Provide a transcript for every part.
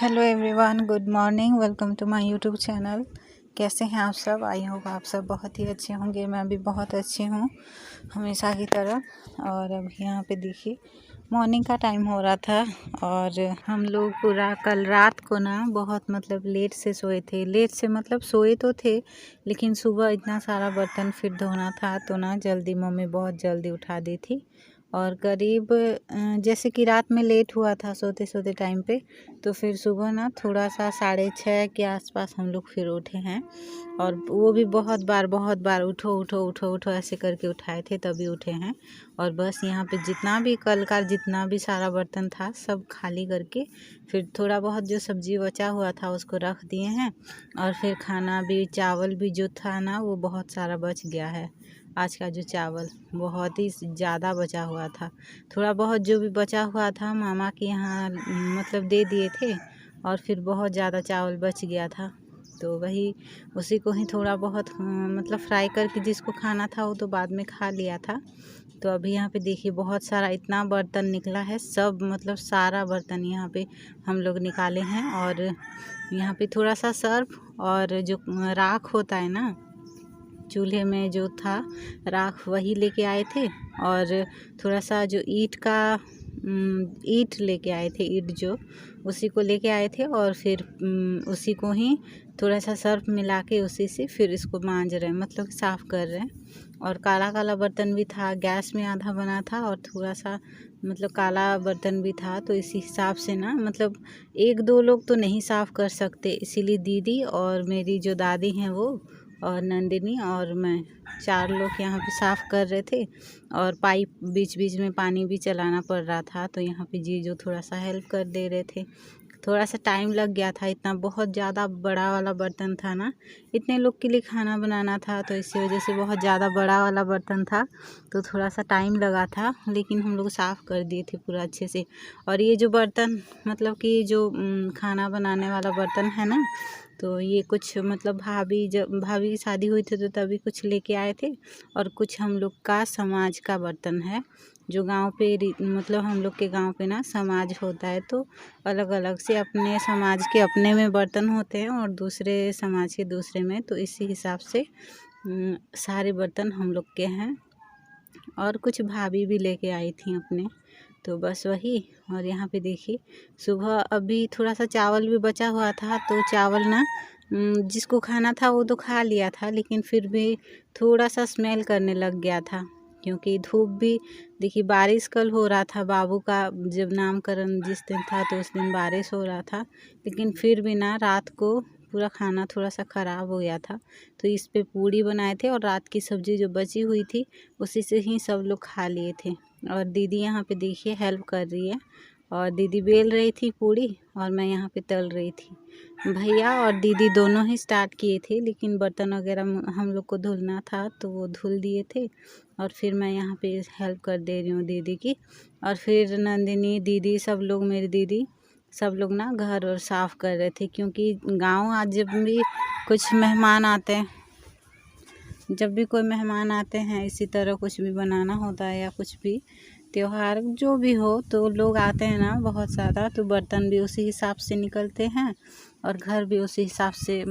Hello everyone, good morning. Welcome to my YouTube channel. कैसे हैं आप सब? आई होप आप सब बहुत ही अच्छे होंगे। मैं भी बहुत अच्छी हूँ हमेशा की तरह। और अब यहाँ पे देखिए मॉर्निंग का टाइम हो रहा था और हम लोग पूरा कल रात को ना बहुत लेट से सोए थे। लेट से सोए तो थे, लेकिन सुबह इतना सारा बर्तन फिर धोना था तो ना जल्दी मम्मी बहुत जल्दी उठा दी थी। और करीब जैसे कि रात में लेट हुआ था सोते सोते टाइम पे, तो फिर सुबह ना थोड़ा सा 6:30 के आसपास हम लोग फिर उठे हैं। और वो भी बहुत बार उठो उठो उठो उठो ऐसे करके उठाए थे तभी उठे हैं। और बस यहाँ पे जितना भी कल का जितना भी सारा बर्तन था सब खाली करके फिर थोड़ा बहुत जो सब्जी बचा हुआ था उसको रख दिए हैं। और फिर खाना भी, चावल भी जो था ना वो बहुत सारा बच गया है। आज का जो चावल बहुत ही ज़्यादा बचा हुआ था। थोड़ा बहुत जो भी बचा हुआ था मामा के यहाँ दे दिए थे। और फिर बहुत ज़्यादा चावल बच गया था तो वही उसी को ही थोड़ा बहुत फ्राई करके जिसको खाना था वो तो बाद में खा लिया था। तो अभी यहाँ पे देखिए बहुत सारा इतना बर्तन निकला है। सब सारा बर्तन यहाँ पे हम लोग निकाले हैं। और यहाँ पे थोड़ा सा सर्फ और जो राख होता है ना चूल्हे में जो था राख वही लेके आए थे। और थोड़ा सा जो ईंट लेके आए थे, ईंट जो उसी को लेके आए थे। और फिर उसी को ही थोड़ा सा सर्फ मिला के उसी से फिर इसको मांज रहे हैं, साफ़ कर रहे हैं। और काला काला बर्तन भी था, गैस में आधा बना था और थोड़ा सा काला बर्तन भी था। तो इसी हिसाब से ना एक दो लोग तो नहीं साफ़ कर सकते, इसीलिए दीदी और मेरी जो दादी हैं वो और नंदिनी और मैं 4 लोग यहाँ पे साफ़ कर रहे थे। और पाइप बीच बीच में पानी भी चलाना पड़ रहा था तो यहाँ पे जीजू थोड़ा सा हेल्प कर दे रहे थे। थोड़ा सा टाइम लग गया था, इतना बहुत ज़्यादा बड़ा वाला बर्तन था ना, इतने लोग के लिए खाना बनाना था तो इसी वजह से बहुत ज़्यादा बड़ा वाला बर्तन था तो थोड़ा सा टाइम लगा था। लेकिन हम लोग साफ़ कर दिए थे पूरा अच्छे से। और ये जो बर्तन कि जो खाना बनाने वाला बर्तन है ना, तो ये कुछ भाभी जब भाभी की शादी हुई थी तो तभी कुछ लेके आए थे। और कुछ हम लोग का समाज का बर्तन है जो गांव पे हम लोग के गांव पे ना समाज होता है तो अलग अलग से अपने समाज के अपने में बर्तन होते हैं और दूसरे समाज के दूसरे में, तो इसी हिसाब से सारे बर्तन हम लोग के हैं। और कुछ भाभी भी लेके आई थी अपने, तो बस वही। और यहाँ पे देखिए सुबह अभी थोड़ा सा चावल भी बचा हुआ था तो चावल ना जिसको खाना था वो तो खा लिया था, लेकिन फिर भी थोड़ा सा स्मेल करने लग गया था क्योंकि धूप भी देखिए, बारिश कल हो रहा था। बाबू का जब नामकरण जिस दिन था तो उस दिन बारिश हो रहा था, लेकिन फिर भी ना रात को पूरा खाना थोड़ा सा ख़राब हो गया था। तो इस पे पूड़ी बनाए थे और रात की सब्ज़ी जो बची हुई थी उसी से ही सब लोग खा लिए थे। और दीदी यहाँ पे देखिए हेल्प कर रही है और दीदी बेल रही थी पूड़ी और मैं यहाँ पे तल रही थी। भैया और दीदी दोनों ही स्टार्ट किए थे, लेकिन बर्तन वगैरह हम लोग को धुलना था तो वो धुल दिए थे। और फिर मैं यहाँ पे हेल्प कर दे रही हूँ दीदी की। और फिर नंदिनी दीदी सब लोग, मेरी दीदी सब लोग ना घर और साफ़ कर रहे थे क्योंकि गांव आज जब भी कुछ मेहमान आते हैं, जब भी कोई मेहमान आते हैं इसी तरह कुछ भी बनाना होता है या कुछ भी त्योहार जो भी हो तो लोग आते हैं ना बहुत ज़्यादा, तो बर्तन भी उसी हिसाब से निकलते हैं और घर भी उसी हिसाब से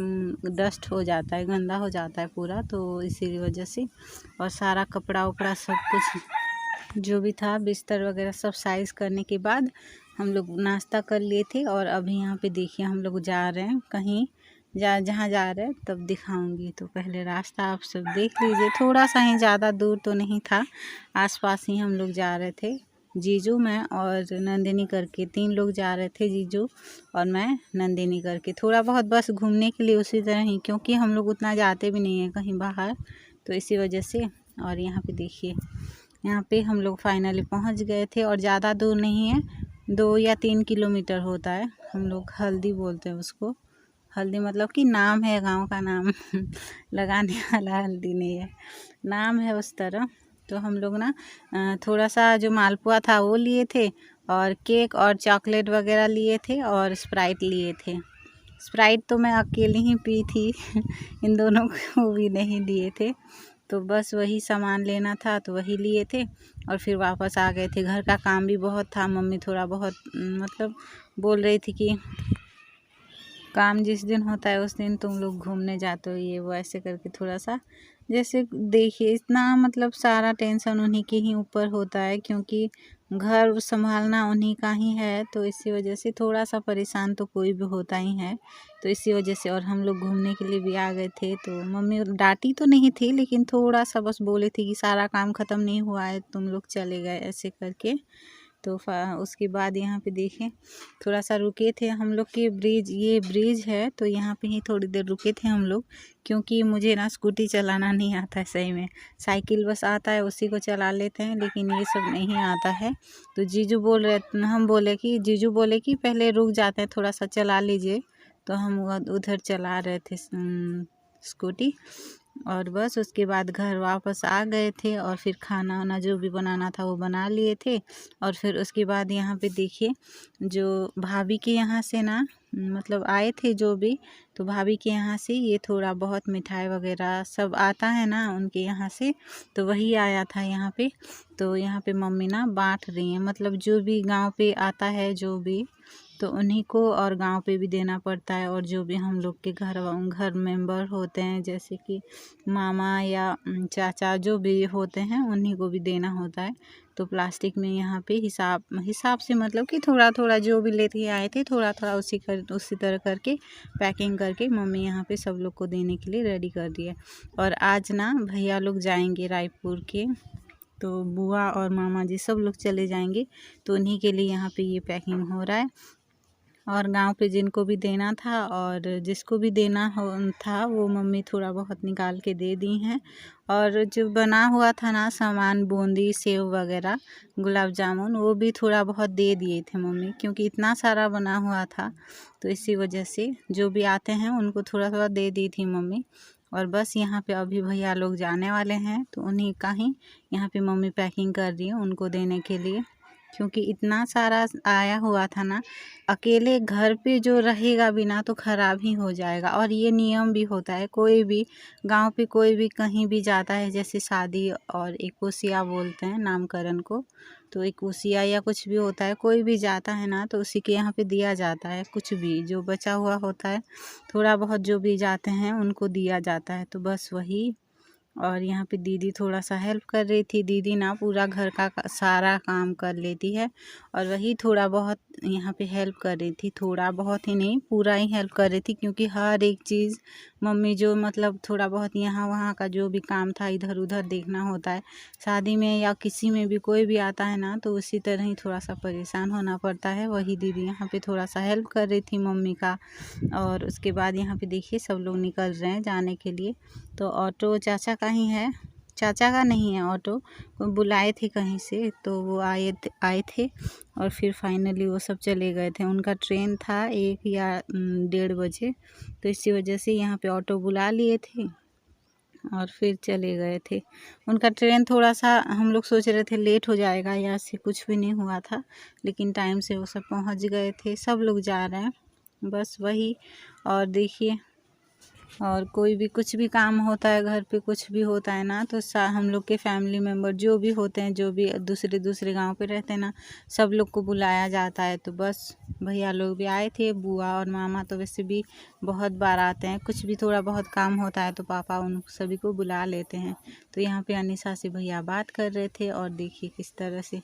डस्ट हो जाता है, गंदा हो जाता है पूरा। तो इसी वजह से और सारा कपड़ा उपड़ा सब कुछ जो भी था बिस्तर वगैरह सब साइज़ करने के बाद हम लोग नाश्ता कर लिए थे। और अभी यहाँ पे देखिए हम लोग जा रहे हैं कहीं, जहाँ जा रहे हैं तब दिखाऊंगी। तो पहले रास्ता आप सब देख लीजिए, थोड़ा सा ही, ज़्यादा दूर तो नहीं था, आसपास ही हम लोग जा रहे थे। जीजू, मैं और नंदिनी करके 3 लोग जा रहे थे, जीजू और मैं नंदिनी करके। थोड़ा बहुत बस घूमने के लिए उसी तरह ही, क्योंकि हम लोग उतना जाते भी नहीं हैं कहीं बाहर तो इसी वजह से। और यहाँ पे देखिए यहाँ पे हम लोग फाइनली पहुँच गए थे और ज़्यादा दूर नहीं है, 2 या 3 किलोमीटर होता है। हम लोग हल्दी बोलते हैं उसको, हल्दी कि नाम है, गांव का नाम लगाने वाला हल्दी नहीं है, नाम है उस तरह। तो हम लोग ना थोड़ा सा जो मालपुआ था वो लिए थे और केक और चॉकलेट वगैरह लिए थे और स्प्राइट लिए थे। स्प्राइट तो मैं अकेली ही पी थी इन दोनों को भी नहीं लिए थे। तो बस वही सामान लेना था तो वही लिए थे और फिर वापस आ गए थे। घर का काम भी बहुत था, मम्मी थोड़ा बहुत बोल रही थी कि काम जिस दिन होता है उस दिन तुम लोग घूमने जाते हो, ये वो ऐसे करके थोड़ा सा जैसे देखिए इतना मतलब सारा टेंशन उन्हीं के ही ऊपर होता है, क्योंकि घर संभालना उन्हीं का ही है, तो इसी वजह से थोड़ा सा परेशान तो कोई भी होता ही है। तो इसी वजह से और हम लोग घूमने के लिए भी आ गए थे, तो मम्मी डांटी तो नहीं थी लेकिन थोड़ा सा बस बोले थे कि सारा काम ख़त्म नहीं हुआ है तुम लोग चले गए ऐसे करके। तो उसके बाद यहाँ पे देखें थोड़ा सा रुके थे हम लोग के ब्रिज, ये ब्रिज है तो यहाँ पे ही थोड़ी देर रुके थे हम लोग, क्योंकि मुझे ना स्कूटी चलाना नहीं आता है सही में। साइकिल बस आता है उसी को चला लेते हैं, लेकिन ये सब नहीं आता है। तो जीजू बोल रहे, हम बोले कि जीजू बोले कि पहले रुक जाते हैं थोड़ा सा चला लीजिए, तो हम उधर चला रहे थे स्कूटी। और बस उसके बाद घर वापस आ गए थे और फिर खाना वाना जो भी बनाना था वो बना लिए थे। और फिर उसके बाद यहाँ पे देखिए जो भाभी के यहाँ से ना मतलब आए थे जो भी, तो भाभी के यहाँ से ये थोड़ा बहुत मिठाई वगैरह सब आता है ना उनके यहाँ से, तो वही आया था यहाँ पे। तो यहाँ पे मम्मी ना बांट रही हैं, मतलब जो भी गांव पे आता है जो भी, तो उन्हीं को और गांव पे भी देना पड़ता है। और जो भी हम लोग के घर मेंबर होते हैं जैसे कि मामा या चाचा जो भी होते हैं उन्हीं को भी देना होता है। तो प्लास्टिक में यहाँ पे हिसाब से मतलब कि थोड़ा थोड़ा जो भी लेके आए थे थोड़ा थोड़ा उसी तरह करके पैकिंग करके मम्मी यहाँ पे सब लोग को देने के लिए रेडी कर दिया। और आज ना भैया लोग जाएंगे रायपुर के, तो बुआ और मामा जी सब लोग चले जाएंगे, तो उन्हीं के लिए यहाँ पे ये पैकिंग हो रहा है। और गांव पे जिनको भी देना था और जिसको भी देना था वो मम्मी थोड़ा बहुत निकाल के दे दी हैं। और जो बना हुआ था ना सामान, बूंदी सेव वगैरह गुलाब जामुन, वो भी थोड़ा बहुत दे दिए थे मम्मी, क्योंकि इतना सारा बना हुआ था तो इसी वजह से जो भी आते हैं उनको थोड़ा थोड़ा दे दी थी मम्मी। और बस यहाँ पे अभी भैया लोग जाने वाले हैं, तो उन्हीं का ही यहाँ पे मम्मी पैकिंग कर रही है उनको देने के लिए, क्योंकि इतना सारा आया हुआ था ना, अकेले घर पे जो रहेगा भी ना तो ख़राब ही हो जाएगा। और ये नियम भी होता है, कोई भी गांव पे कोई भी कहीं भी जाता है जैसे शादी और एकोसिया बोलते हैं नामकरण को, तो एकोसिया या कुछ भी होता है, कोई भी जाता है ना तो उसी के यहाँ पे दिया जाता है, कुछ भी जो बचा हुआ होता है थोड़ा बहुत जो भी जाते हैं उनको दिया जाता है। तो बस वही। और यहाँ पे दीदी थोड़ा सा हेल्प कर रही थी, दीदी ना पूरा घर का सारा काम कर लेती है, और वही थोड़ा बहुत यहाँ पे हेल्प कर रही थी, थोड़ा बहुत ही नहीं पूरा ही हेल्प कर रही थी, क्योंकि हर एक चीज़ मम्मी जो मतलब थोड़ा बहुत यहाँ वहाँ का जो भी काम था इधर उधर देखना होता है, शादी में या किसी में भी कोई भी आता है ना तो उसी तरह ही थोड़ा सा परेशान होना पड़ता है। वही दीदी यहाँ पे थोड़ा सा हेल्प कर रही थी मम्मी का। और उसके बाद यहाँ पे देखिए सब लोग निकल रहे हैं जाने के लिए, तो ऑटो चाचा का ही है, चाचा का नहीं है ऑटो, बुलाए थे कहीं से तो वो आए थे और फिर फाइनली वो सब चले गए थे। उनका ट्रेन था 1 या 1:30 बजे, तो इसी वजह से यहाँ पे ऑटो बुला लिए थे और फिर चले गए थे। उनका ट्रेन थोड़ा सा हम लोग सोच रहे थे लेट हो जाएगा, या से कुछ भी नहीं हुआ था, लेकिन टाइम से वो सब पहुँच गए थे। सब लोग जा रहे हैं बस वही। और देखिए और कोई भी कुछ भी काम होता है घर पे कुछ भी होता है ना, तो हम लोग के फैमिली मेम्बर जो भी होते हैं, जो भी दूसरे गांव पे रहते हैं ना, सब लोग को बुलाया जाता है। तो बस भैया लोग भी आए थे, बुआ और मामा तो वैसे भी बहुत बार आते हैं, कुछ भी थोड़ा बहुत काम होता है तो पापा उन सभी को बुला लेते हैं। तो यहाँ पे अनिशा से भैया बात कर रहे थे और देखिए किस तरह से।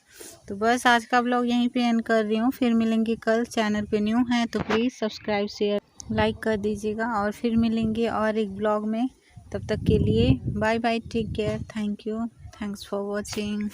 तो बस आज का ब्लॉग यहीं पे एंड कर रही हूँ, फिर मिलेंगे कल। चैनल पे न्यू हैं तो प्लीज़ सब्सक्राइब शेयर लाइक कर दीजिएगा, और फिर मिलेंगे और एक ब्लॉग में। तब तक के लिए bye bye, take care, thank you, thanks for watching.